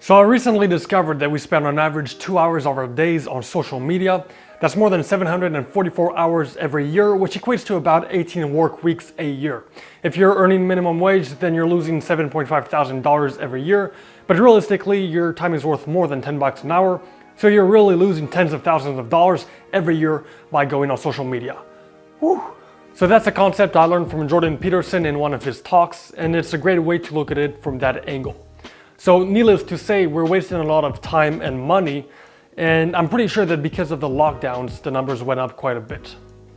So I recently discovered that we spend on average 2 hours of our days on social media. That's more than 744 hours every year, which equates to about 18 work weeks a year. If you're earning minimum wage, then you're losing $7.5 thousand every year. But realistically, your time is worth more than $10 an hour. So you're really losing tens of thousands of dollars every year by going on social media. Whew. So that's a concept I learned from Jordan Peterson in one of his talks, and it's a great way to look at it from that angle. So needless to say, we're wasting a lot of time and money, and I'm pretty sure that because of the lockdowns, the numbers went up quite a bit.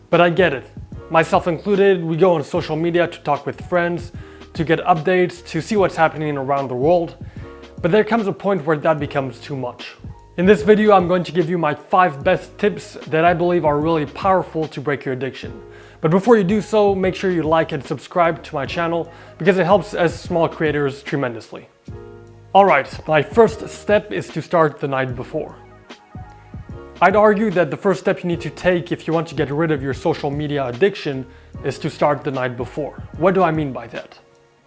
But I get it. Myself included, we go on social media to talk with friends, to get updates, to see what's happening around the world. But there comes a point where that becomes too much. In this video, I'm going to give you my 5 best tips that I believe are really powerful to break your addiction. But before you do so, make sure you like and subscribe to my channel because it helps us small creators tremendously. Alright, my first step is to start the night before. I'd argue that the first step you need to take if you want to get rid of your social media addiction is to start the night before. What do I mean by that?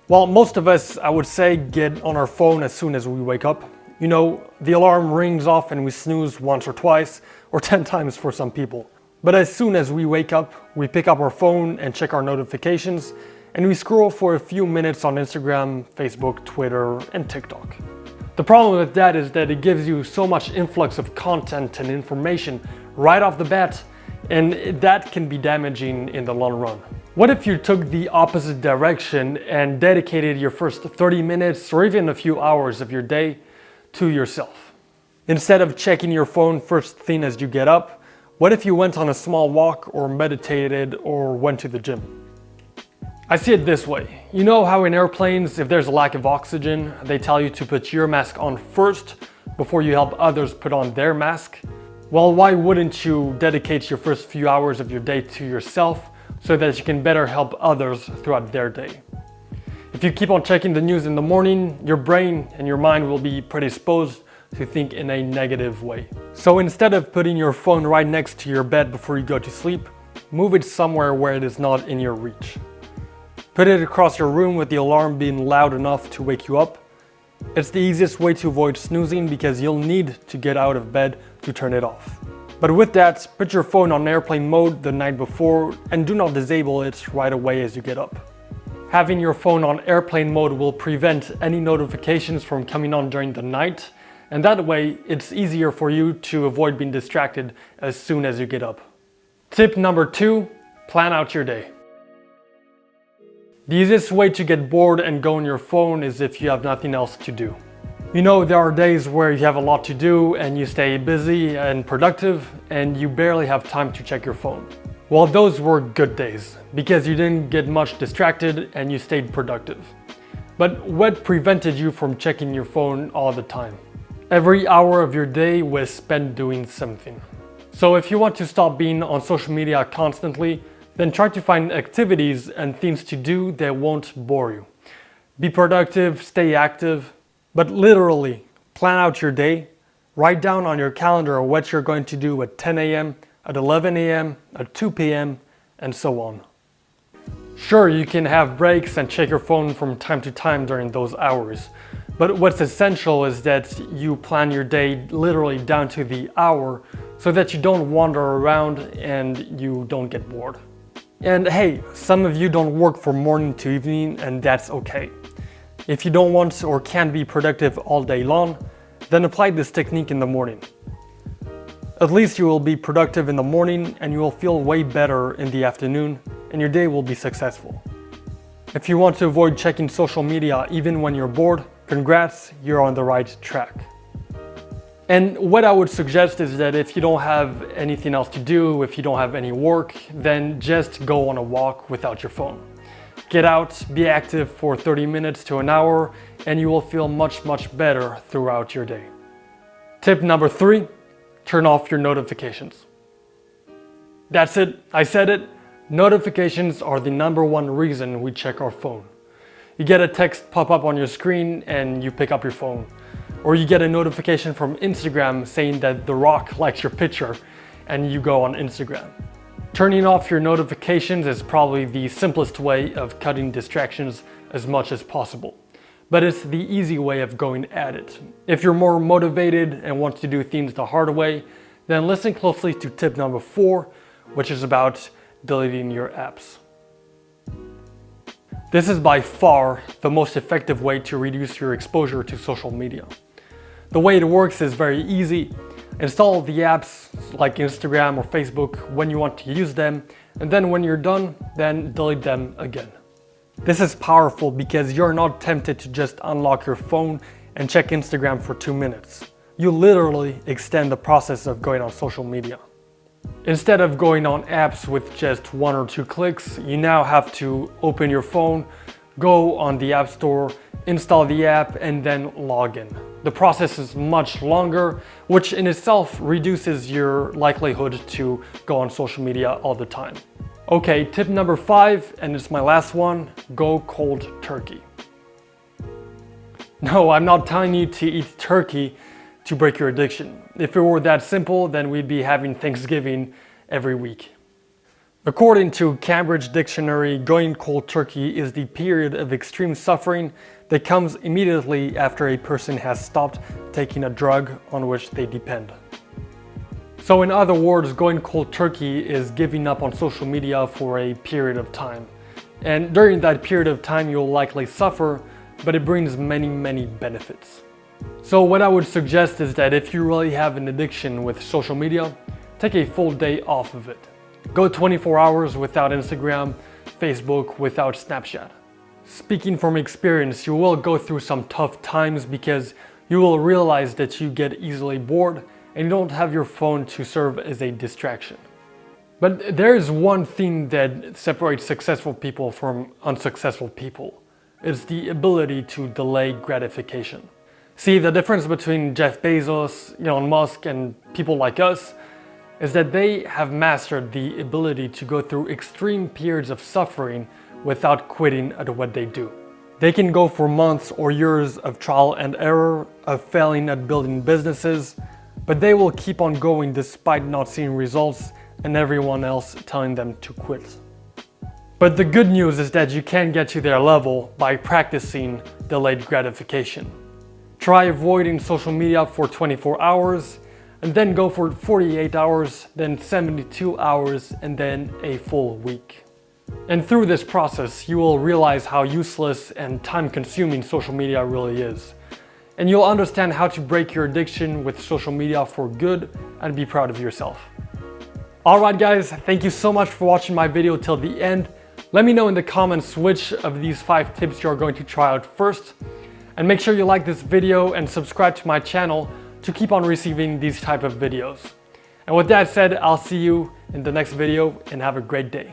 Well, most of us, I would say, get on our phone as soon as we wake up. You know, the alarm rings off and we snooze once or twice, or 10 times for some people. But as soon as we wake up, we pick up our phone and check our notifications, and we scroll for a few minutes on Instagram, Facebook, Twitter, and TikTok. The problem with that is that it gives you so much influx of content and information right off the bat, and that can be damaging in the long run. What if you took the opposite direction and dedicated your first 30 minutes or even a few hours of your day to yourself? Instead of checking your phone first thing as you get up, what if you went on a small walk or meditated or went to the gym? I see it this way. You know how in airplanes, if there's a lack of oxygen, they tell you to put your mask on first before you help others put on their mask? Well, why wouldn't you dedicate your first few hours of your day to yourself so that you can better help others throughout their day? If you keep on checking the news in the morning, your brain and your mind will be predisposed to think in a negative way. So instead of putting your phone right next to your bed before you go to sleep, move it somewhere where it is not in your reach. Put it across your room with the alarm being loud enough to wake you up. It's the easiest way to avoid snoozing because you'll need to get out of bed to turn it off. But with that, put your phone on airplane mode the night before and do not disable it right away as you get up. Having your phone on airplane mode will prevent any notifications from coming on during the night, and that way it's easier for you to avoid being distracted as soon as you get up. Tip number 2, plan out your day. The easiest way to get bored and go on your phone is if you have nothing else to do. You know, there are days where you have a lot to do and you stay busy and productive and you barely have time to check your phone. Well, those were good days because you didn't get much distracted and you stayed productive. But what prevented you from checking your phone all the time? Every hour of your day was spent doing something. So if you want to stop being on social media constantly, then try to find activities and things to do that won't bore you. Be productive, stay active, but literally plan out your day. Write down on your calendar what you're going to do at 10 a.m., at 11 a.m., at 2 p.m., and so on. Sure, you can have breaks and check your phone from time to time during those hours, but what's essential is that you plan your day literally down to the hour so that you don't wander around and you don't get bored. And hey, some of you don't work from morning to evening, and that's okay. If you don't want or can't be productive all day long, then apply this technique in the morning. At least you will be productive in the morning and you will feel way better in the afternoon and your day will be successful. If you want to avoid checking social media even when you're bored, congrats, you're on the right track. And what I would suggest is that if you don't have anything else to do, if you don't have any work, then just go on a walk without your phone. Get out, be active for 30 minutes to an hour, and you will feel much better throughout your day. Tip number 3, turn off your notifications. That's it, I said it. Notifications are the #1 reason we check our phone. You get a text pop up on your screen and you pick up your phone. Or you get a notification from Instagram saying that The Rock likes your picture and you go on Instagram. Turning off your notifications is probably the simplest way of cutting distractions as much as possible. but it's the easy way of going at it. If you're more motivated and want to do things the hard way, then listen closely to tip number 4, which is about deleting your apps. This is by far the most effective way to reduce your exposure to social media. The way it works is very easy. Install the apps like Instagram or Facebook when you want to use them, and then when you're done, then delete them again. This is powerful because you're not tempted to just unlock your phone and check Instagram for 2 minutes. You literally extend the process of going on social media. Instead of going on apps with just 1 or 2 clicks, you now have to open your phone, go on the App Store, install the app, and then log in. The process is much longer, which in itself reduces your likelihood to go on social media all the time. Okay, tip number 5, and it's my last one, go cold turkey. No, I'm not telling you to eat turkey to break your addiction. If it were that simple, then we'd be having Thanksgiving every week. According to Cambridge Dictionary, going cold turkey is the period of extreme suffering that comes immediately after a person has stopped taking a drug on which they depend. So in other words, going cold turkey is giving up on social media for a period of time. And during that period of time, you'll likely suffer, but it brings many benefits. So what I would suggest is that if you really have an addiction with social media, take a full day off of it. Go 24 hours without Instagram, Facebook, without Snapchat. Speaking from experience, you will go through some tough times because you will realize that you get easily bored and you don't have your phone to serve as a distraction. But there is one thing that separates successful people from unsuccessful people. It's the ability to delay gratification. See, the difference between Jeff Bezos, Elon Musk, and people like us is that they have mastered the ability to go through extreme periods of suffering without quitting at what they do. They can go for months or years of trial and error, of failing at building businesses, but they will keep on going despite not seeing results and everyone else telling them to quit. But the good news is that you can get to their level by practicing delayed gratification. Try avoiding social media for 24 hours, and then go for 48 hours, then 72 hours, and then a full week. And through this process, you will realize how useless and time-consuming social media really is. And you'll understand how to break your addiction with social media for good and be proud of yourself. Alright guys, thank you so much for watching my video till the end. Let me know in the comments which of these 5 tips you're going to try out first. And make sure you like this video and subscribe to my channel to keep on receiving these type of videos. And with that said, I'll see you in the next video and have a great day.